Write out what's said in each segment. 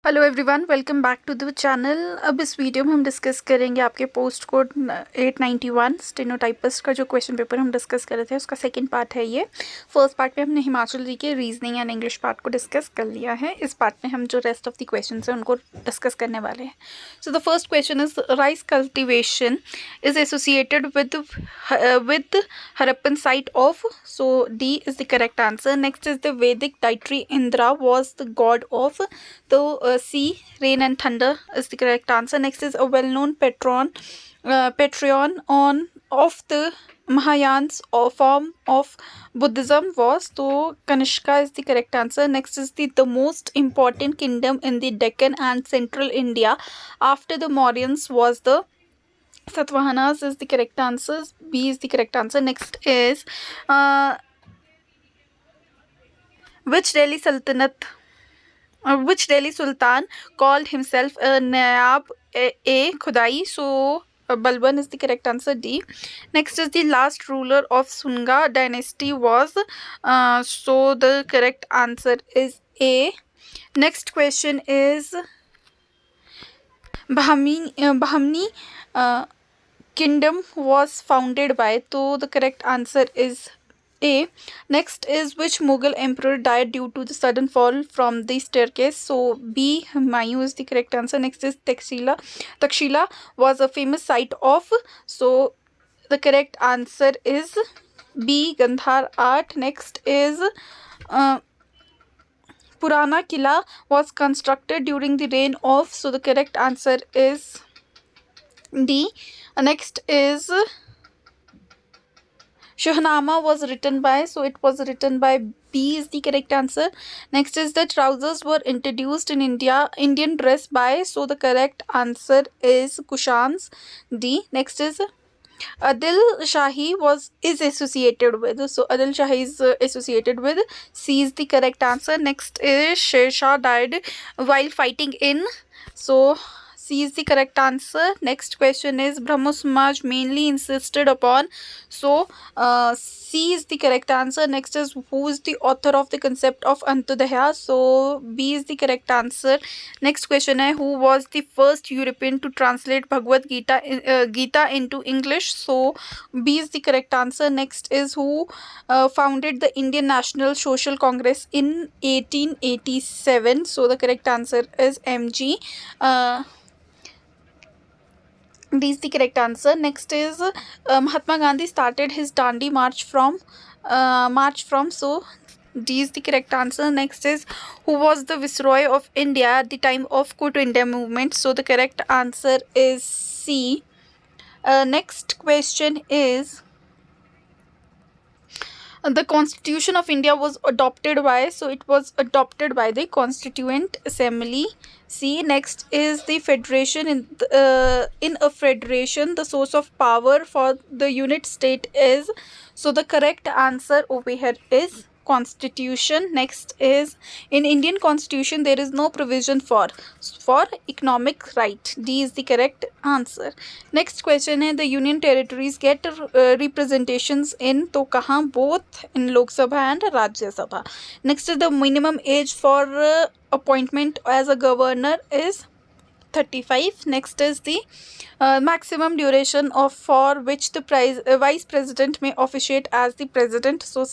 Hello everyone, welcome back to the channel. अब इस video में हम डिस्कस करेंगे आपके पोस्ट कोड 891 स्टेनो टाइपिस्ट का जो क्वेश्चन पेपर हम डिस्कस कर रहे थे उसका सेकंड पार्ट है ये। फर्स्ट पार्ट में हमने हिमाचल जी के रीजनिंग एंड इंग्लिश पार्ट को डिस्कस कर लिया है। इस पार्ट में हम जो रेस्ट ऑफ द क्वेश्चन हैं उनको डिस्कस करने वाले हैं। So the first question is rice cultivation is associated with Harappan site of, so D is the correct answer. Next is the Vedic deity Indra was the god of, तो sea, rain and thunder is the correct answer. Next is a well-known patron of the Mahayans or form of Buddhism was, so Kanishka is the correct answer. Next is the most important kingdom in the Deccan and Central India after the Mauryans was the Satavahanas is the correct answer. B is the correct answer. Next is which Delhi Sultan called himself a Nayab a Khudai, so Balban is the correct answer. D. Next is the last ruler of Sunga dynasty was, so the correct answer is A. Next question is Bahmani kingdom was founded by, so the correct answer is A. Next is which Mughal emperor died due to the sudden fall from the staircase, so B. Humayun is the correct answer. Next is Takshila was a famous site of, so the correct answer is B. Gandhar art. Next is Purana Killa was constructed during the reign of, so the correct answer is D. Next is Shahnama was written by, so it was written by B is the correct answer. Next is the trousers were introduced in Indian dress by, so the correct answer is Kushans. D. Next is Adil Shahi is associated with, so Adil Shahi is associated with. C is the correct answer. Next is Sher Shah died while fighting in, so C is the correct answer. Next question is Brahmo Samaj mainly insisted upon, so C is the correct answer. Next is who is the author of the concept of Antodaya, so B is the correct answer. Next question is who was the first European to translate Bhagavad Gita into English, so B is the correct answer. Next is who founded the Indian National Social Congress in 1887, so the correct answer is MG. D is the correct answer. Next is Mahatma Gandhi started his Dandi march from, so D is the correct answer. Next is who was the Viceroy of India at the time of Quit India movement, so the correct answer is C. Next question is the Constitution of India was adopted by, so it was adopted by the Constituent Assembly. C. Next is the federation in a federation the source of power for the unit state is, so the correct answer over here is Constitution. Next is in Indian Constitution there is no provision for economic right. D is the correct answer. Next question is the union territories get representations in, तो कहाँ, both in Lok Sabha and Rajya Sabha. Next is the minimum age for appointment as a governor is 35. Next is the maximum duration for which the vice president may officiate as the president, so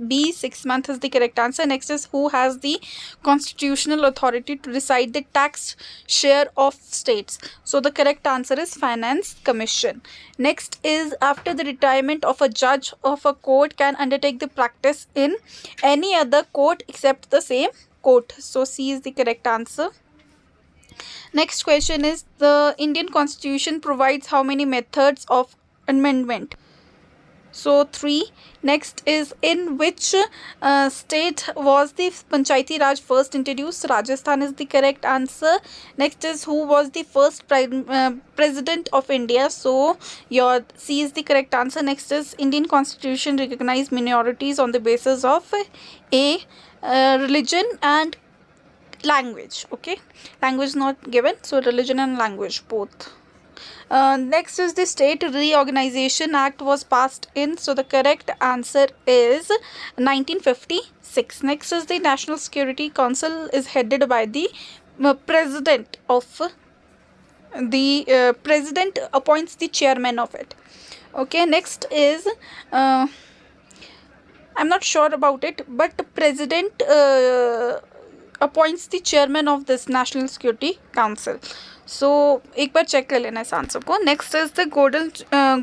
B 6 months is the correct answer. Next is who has the constitutional authority to decide the tax share of states, so the correct answer is Finance Commission. Next is after the retirement of a judge of a court can undertake the practice in any other court except the same court, so C is the correct answer. Next question is the Indian Constitution provides how many methods of amendment, so 3. Next is in which state was the Panchayati Raj first introduced, Rajasthan is the correct answer. Next is who was the first president of India, so your C is the correct answer. Next is Indian Constitution recognize minorities on the basis of A, religion and language. Okay, language not given, so religion and language both. Next is the State Reorganization Act was passed in, so the correct answer is 1956. Next is the National Security Council is headed by the president of the president appoints the chairman of it. Okay, next is I'm not sure about it, but president appoints the chairman of this National Security Council. So एक बार check कर लेना इस answer को. Next is the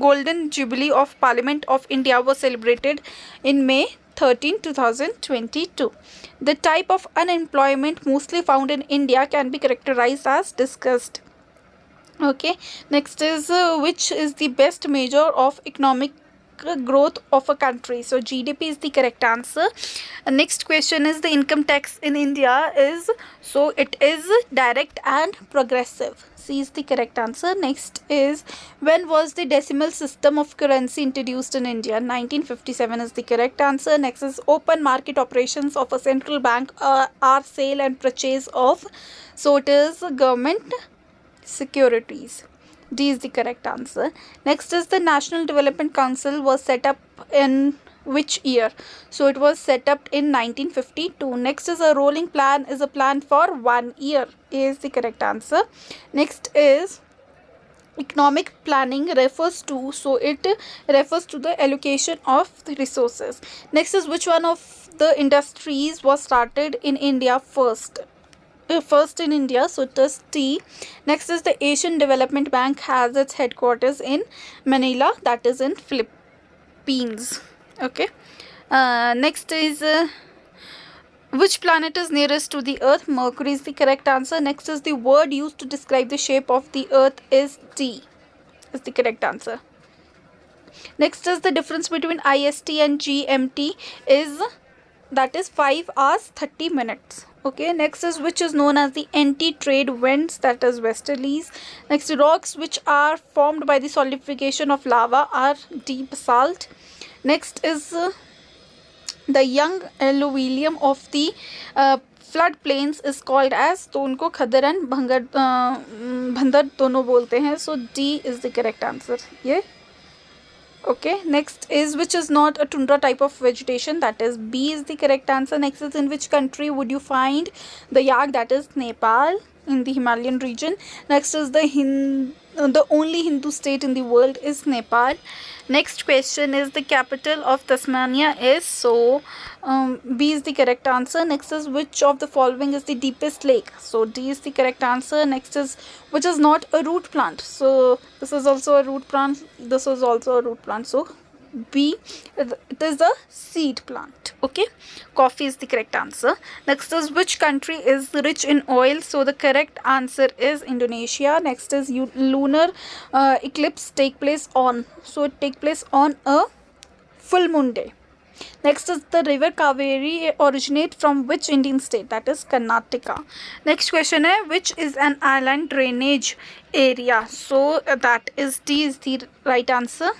golden jubilee of parliament of India was celebrated in May 13, 2022. The type of unemployment mostly found in India can be characterized as discussed. Okay, next is which is the best measure of economic growth of a country? So GDP is the correct answer. Next question is the income tax in India is, so it is direct and progressive. C is the correct answer. Next is when was the decimal system of currency introduced in India? 1957 is the correct answer. Next is open market operations of a central bank are sale and purchase of, so it is government securities. D is the correct answer. Next is the National Development Council was set up in which year? So it was set up in 1952. Next is a rolling plan is a plan for 1 year. A is the correct answer. Next is economic planning refers to, so it refers to the allocation of the resources. Next is which one of the industries was started in India first in India? So it is T. Next is the Asian Development Bank has its headquarters in Manila, that is in Philippines. Okay, next is which planet is nearest to the earth? Mercury is the correct answer. Next is the word used to describe the shape of the earth is T is the correct answer. Next is the difference between IST and GMT is, that is 5 hours 30 minutes. Okay, next is which is known as the anti-trade winds, that is westerlies. Next, rocks which are formed by the solidification of lava are deep basalt. Next is the young alluvium of the flood plains is called as, तो उनको खदर and भंदर दोनों बोलते हैं. So D is the correct answer. ये okay. Next is which is not a tundra type of vegetation, that is B is the correct answer. Next is in which country would you find the yak, that is Nepal in the Himalayan region. Next is the only Hindu state in the world is Nepal. Next question is the capital of Tasmania is, so B is the correct answer. Next is which of the following is the deepest lake? So D is the correct answer. Next is which is not a root plant? So this is also a root plant, this is also a root plant, so B, it is a seed plant. Okay, coffee is the correct answer. Next is which country is rich in oil? So the correct answer is Indonesia. Next is lunar eclipse take place on, so it take place on a full moon day. Next is the river Kaveri originate from which Indian state? That is Karnataka. Next question है which is an island drainage area? So that is D is the right answer.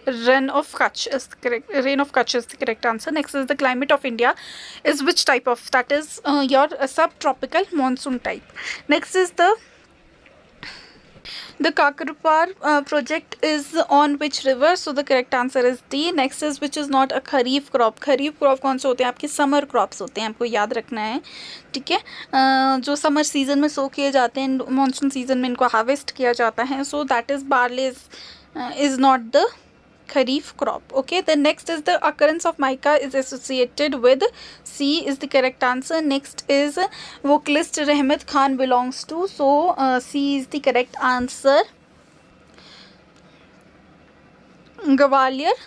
Rain of Kutch is the correct answer. Next is the climate of India is which type of? That is your subtropical monsoon type. Next is the Kakarupar project is on which river? So the correct answer is D. Next is which is not a kharif crop? Kharif crop कौन से होते हैं? आपके summer crops होते हैं, आपको याद रखना है. ठीक है, जो समर सीजन में सो किए जाते हैं, मानसून सीजन में इनको हार्वेस्ट किया जाता है. So that is barley is not the kharif crop. Okay, the next is the occurrence of mica is associated with, C is the correct answer. Next is vocalist Rahmat Khan belongs to, so C is the correct answer. Gwalior,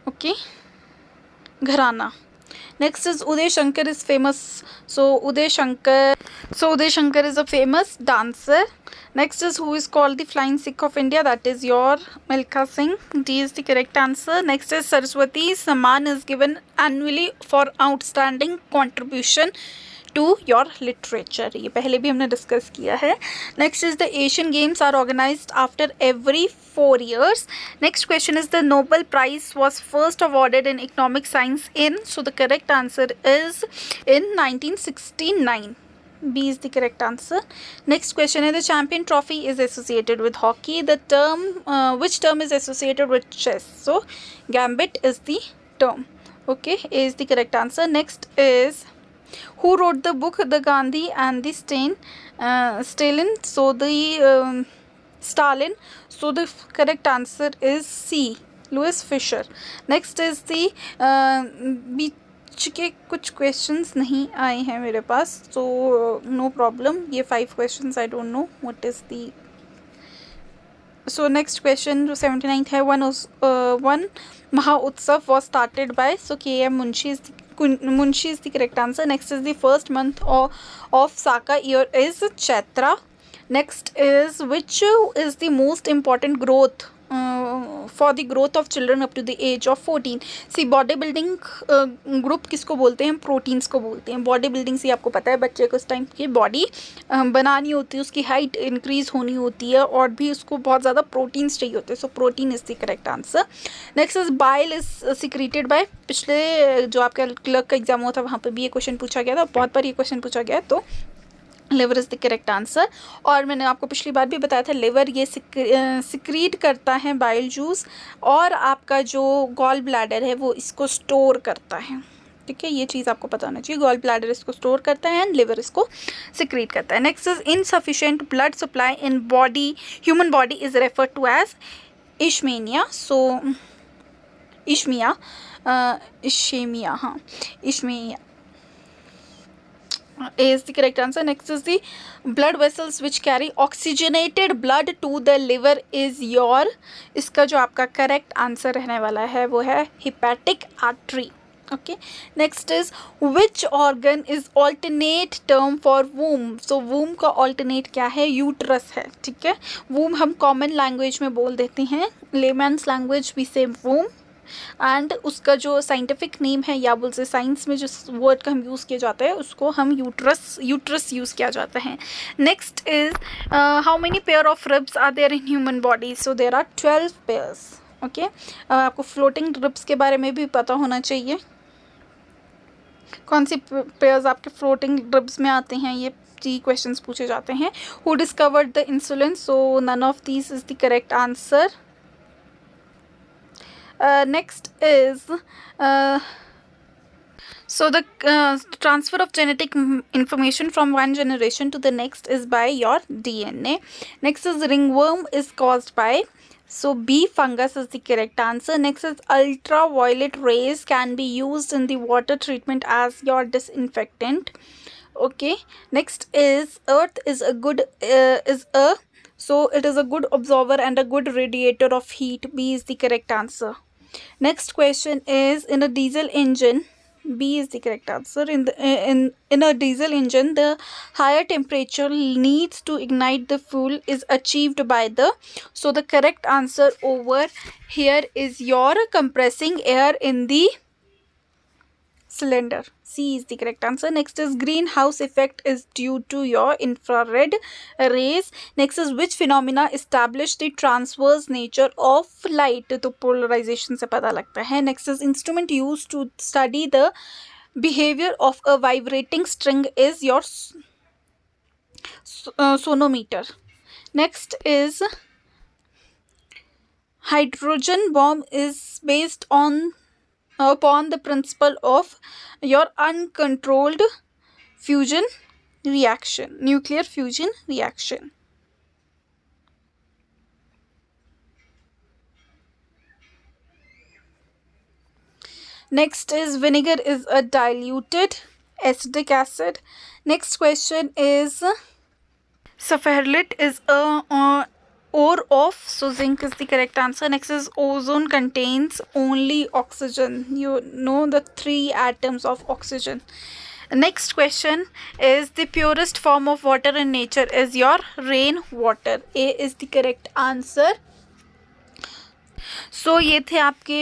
okay, Gharana. Next is Uday Shankar is famous, so Uday Shankar is a famous dancer. Next is who is called the flying Sikh of India? That is your Milkha Singh. D is the correct answer. Next is Saraswati Samman is given annually for outstanding contribution to your literature. ये पहले भी हमने discuss किया है. Next is the Asian Games are organized after every 4 years. Next question is the Nobel Prize was first awarded in economic science in, so the correct answer is in 1969. B is the correct answer. Next question is the Champion Trophy is associated with hockey. The term, which term is associated with chess? So Gambit is the term. Okay, A is the correct answer. Next is Who wrote the book The Gandhi and the Stalin? So the Stalin. So the correct answer is C, Louis Fisher. Next is the बीच के कुछ questions नहीं आए हैं मेरे पास, so no problem. ये 5 questions I don't know what is the. So next question जो 79th है, one Maha Utsav was started by, so K.M. Munshi is the correct answer. Next is the first month of Saka year is Chaitra. Next is which is the most important growth for the growth of children up to the age of 14. सी body building group किसको बोलते हैं? Proteins को बोलते हैं. Body building से आपको पता है बच्चे को उस टाइम की बॉडी बनानी होती है, उसकी हाइट इंक्रीज होनी होती है और भी उसको बहुत ज़्यादा प्रोटीन्स चाहिए होते हैं. So protein is the correct answer. Next is bile is secreted by. पिछले जो आपका क्लर्क का एग्जाम हुआ था वहाँ पर भी ये क्वेश्चन पूछा गया था, बहुत बार ये क्वेश्चन पूछा गया है. तो liver is the correct answer. और मैंने आपको पिछली बार भी बताया था लिवर ये सिक्रीट करता है बाइल जूस, और आपका जो गॉल ब्लैडर है वो इसको स्टोर करता है. ठीक है, ये चीज़ आपको पता होना चाहिए. गॉल ब्लैडर इसको स्टोर करता है एंड लिवर इसको सिक्रीट करता है. Next is insufficient blood supply in body, human body is refer to as ischaemia. So ischaemia, ischaemia, हाँ ischaemia is the correct answer. Next is the blood vessels which carry oxygenated blood to the liver is your, इसका जो आपका correct answer रहने वाला है वो है hepatic artery. Okay, next is which organ is alternate term for womb. So womb का alternate क्या है? uterus है. ठीक है, womb हम common language में बोल देते हैं, layman's language we say womb, and उसका जो साइंटिफिक नेम है या बोल से साइंस में जो वर्ड का हम यूज़ किया जाता है उसको हम यूट्रस यूज़ किया जाता है. Next is how many pair of ribs are there in human body. So there are 12 pairs. Okay, आपको फ्लोटिंग रिब्स के बारे में भी पता होना चाहिए, कौन सी पेयर्स आपके फ्लोटिंग रिब्स में आते हैं, ये क्वेश्चंस पूछे जाते हैं. Who discovered the insulin. So none of these is the correct answer. Next is so the transfer of genetic information from one generation to the next is by your DNA. Next is ringworm is caused by, so B, fungus is the correct answer. Next is ultraviolet rays can be used in the water treatment as your disinfectant. Okay, next is earth is a good so it is a good absorber and a good radiator of heat. B is the correct answer. Next question is in a diesel engine. B is the correct answer. In a diesel engine, the higher temperature needs to ignite the fuel is achieved by the. So the correct answer over here is your compressing air in the cylinder. C is the correct answer. Next is greenhouse effect is due to your infrared rays. Next is which phenomena establish the transverse nature of light. तो polarization से पता लगता है. Next is instrument used to study the behavior of a vibrating string is your sonometer. Next is hydrogen bomb is based upon the principle of your uncontrolled fusion reaction, nuclear fusion reaction. Next is vinegar is a diluted acetic acid. Next question is Saffirelite is a ore of, so zinc is the correct answer. Next is ozone contains only oxygen. You know the 3 atoms of oxygen. Next question is the purest form of water in nature is your rain water. A is the correct answer. सो ये थे आपके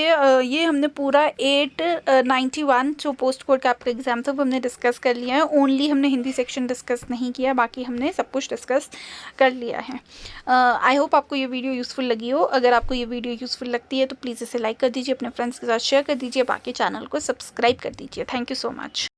ये हमने पूरा 891 जो post code का आपका exam था वो हमने डिस्कस कर लिया है. ओनली हमने हिंदी सेक्शन डिस्कस नहीं किया, बाकी हमने सब कुछ डिस्कस कर लिया है. आई होप आपको ये वीडियो यूज़फुल लगी हो. अगर आपको ये वीडियो यूज़फुल लगती है तो प्लीज़ इसे लाइक कर दीजिए, अपने फ्रेंड्स के साथ शेयर कर दीजिए, बाकी चैनल को सब्सक्राइब कर दीजिए. Thank you so much.